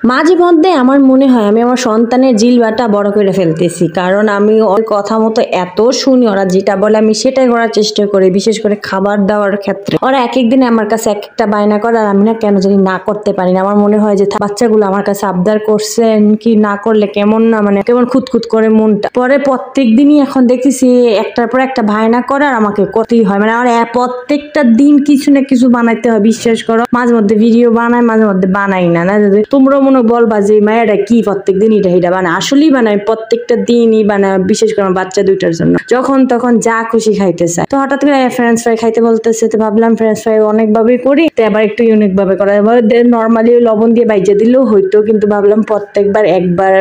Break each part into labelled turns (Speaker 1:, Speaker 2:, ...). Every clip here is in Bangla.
Speaker 1: মাঝে মধ্যে আমার মনে হয় আমি আমার সন্তানের জিলবাটা বড় করে ফেলতেছি, কারণ আমি ওর কথা মতো এত শুনি, ওরা যেটা বলে আমি সেটাই করার চেষ্টা করি। বিশেষ করে খাবার দাওয়ার ক্ষেত্রে ওরা এক এক দিনে আমার কাছে এক একটা বায়না করে, আর আমি না কেন জানি না করতে পারি না। আমার মনে হয় যে বাচ্চাগুলো আমার কাছে আবদার করছেন কি না করলে কেমন না, মানে কেমন খুঁতখুত করে মনটা। পরে প্রত্যেক দিনই এখন দেখতেছি একটার পর একটা বায়না করে আর আমাকে করতেই হয়, মানে আমার প্রত্যেকটা দিন কিছু না কিছু বানাইতে হয়। বিশ্বাস করো, মাঝে মধ্যে ভিডিও বানাই, মাঝে মধ্যে বানাই না। তোমরা মনে বলবা যে মায়েরা কি প্রত্যেক দিন এটা বানায়, আসলেই বানায়, প্রত্যেকটা দিনই বানায়। বিশেষ করে বাচ্চা দুইটার জন্য যখন তখন যা খুশি খাইতে চায়। তো হঠাৎ করে ফ্রেঞ্চ ফ্রাই খাইতে বলতেছে, তো ভাবলাম ফ্রেঞ্চ ফ্রাই অনেক ভাবে করি, তো আবার একটু ইউনিক ভাবে করা যায়। নর্মালি লবণ দিয়ে বাইজে দিলেও হইতো, কিন্তু ভাবলাম প্রত্যেকবার একবার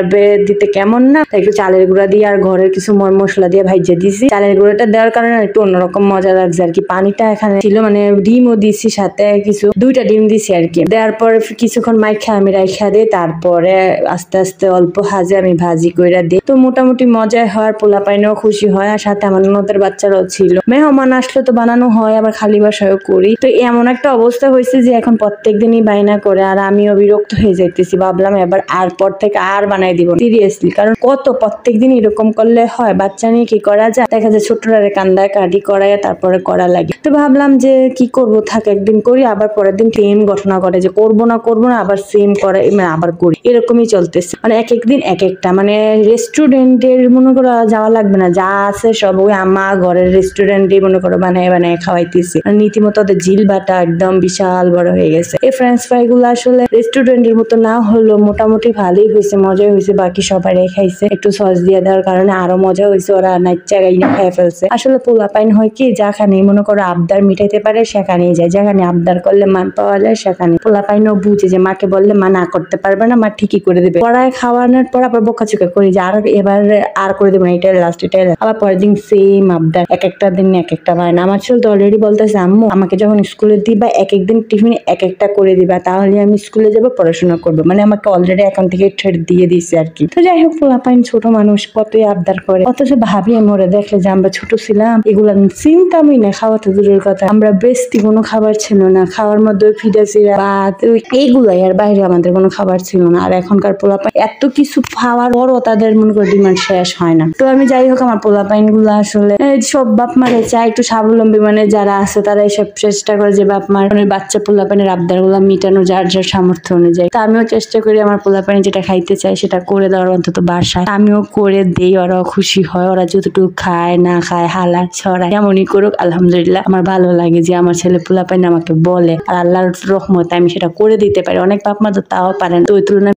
Speaker 1: দিতে কেমন না, একটু চালের গুঁড়া দিয়ে আর ঘরের কিছু মশলা দিয়ে ভাইজে দিছি। চালের গুঁড়াটা দেওয়ার কারণে একটু অন্যরকম মজা লাগছে আর কি। পানিটা এখানে ছিল, মানে ডিমও দিছি সাথে, কিছু 2টা ডিম দিছি আর কি। দেওয়ার পর কিছুক্ষণ মাইখা আমি রাইখা দিই, তারপরে আস্তে আস্তে অল্প হাজে আমি ভাজি কইরা দিই। তো মোটামুটি মজা হয়, পোলাপাইনও খুশি হয়, আর সাথে আমার ননদের বাচ্চারাও ছিল। মেহমান আসলে তো বানানো হয়, আবার খালি বাসায়ও করি। তো এমন একটা অবস্থা হয়েছে যে এখন প্রত্যেক দিনই বায়না করে, আর আমিও বিরক্ত হয়ে যাইতেছি। ভাবলাম এবার আর পর থেকে আর বানাই দিব সিরিয়াসলি, কারণ কত প্রত্যেক দিন এরকম করলে হয়? বাচ্চা নিয়ে কি করা যায়? দেখা যায় ছোটরা কান্দায় কাটি করায় তারপরে করা লাগে। তো ভাবলাম যে কি করব, থাক একদিন করি, আবার পরের দিন সেম ঘটনা করে যে করবো না আবার সেম করে, মানে আবার করি, এরকমই চলতেছে। মানে এক এক দিন এক একটা, মানে রেস্টুরেন্টের মনে করো যাওয়া লাগবে না, যা আছে সব ওই আমার ঘরের রেস্টুরেন্টে মনে করো বানায় বানায় খাওয়াইতেছি। মানে রীতিমতো ওদের জিল বাটা একদম বিশাল বড় হয়ে গেছে। এই ফ্রেঞ্চ ফ্রাই গুলো আসলে রেস্টুরেন্টের মতো না হলেও মোটামুটি ভালোই হয়েছে, মজাই হয়েছে। বাকি সবাই খাইছে, একটু সস দিয়ে দেওয়ার কারণে আরো মজা হয়েছে। ওরা নাইচা গাইনা খেয়ে ফেলছে। আসলে পোলাপাইন হয় কি, যেখানে মনে করো আবদার মিটাইতে পারে সেখানেই যায়, যেখানে আবদার করলে মান পাওয়া যায় সেখানে। পোলাপাইনও বুঝে যে মাকে বললে মা না করতে পারবে না, মা ঠিকই করে দেবে। পড়ায় খাওয়ানোর পর আবার বকাচোকা করি যে আর এবার আর করে দেবো না, এটাই লাস্ট, এটাই। আবার পরের দিন সেম আবদার, এক একটা দিন এক একটা হয় না। আমার ছেলে তো অলরেডি বলতেছে আম্মু আমাকে যখন স্কুলে দিবা এক একদিন টিফিনে এক একটা করে দিবা, তাহলে আমি স্কুলে যাবো, পড়াশোনা করবো। মানে আমাকে অলরেডি এখন থেকে ট্রেড দিয়ে দিচ্ছে আর কি। তো যাই হোক, পোলাপাইন ছোট মানুষ, কতই আবদার করে। অথচ ভাবি মোরে দেখলে যে আমরা ছোট ছিলাম এগুলা চিন্তামই না, খাওয়া তো দূরের কথা। আমরা বেস্তি কোনো খাবার ছিল না, খাওয়ার মধ্যে ফিডা চিরা ভাত এইগুলাই, আর বাইরে আমাদের কোনো খাবার ছিল না। আর এখনকার পোলাপাইন এত কিছু খাওয়ার পরও তাদের মনে করে ডিমান্ড শেষ হয় না। তো আমি যাই হোক, আমার পোলাপাইন গুলো আসলে সব বাপ মারে চায় একটু স্বাবলম্বী, মানে যারা আছে তারা এইসব চেষ্টা করে যে বাপ মার মানে বাচ্চা পোলাপাইনের আবদার গুলা মিটানো যার যার সামর্থ্য অনুযায়ী। তা আমিও চেষ্টা করি আমার পোলাপাইন যেটা খাইতে চাই সেটা করে দেওয়ার, অন্তত বাসায় আমিও করে দেই, ওরাও খুশি হয়। ওরা যতটুকু খায় না খায় হালাত ছড়ায় এমনই করুক, আলহামদুলিল্লাহ আমার ভালো লাগে যে আমার ছেলে পোলাপাইন আমাকে বলে, আর আল্লাহর রহমতে আমি সেটা করে দিতে পারি। অনেক বাপ মা তো তাও পারেন, তো ওই তুলনায়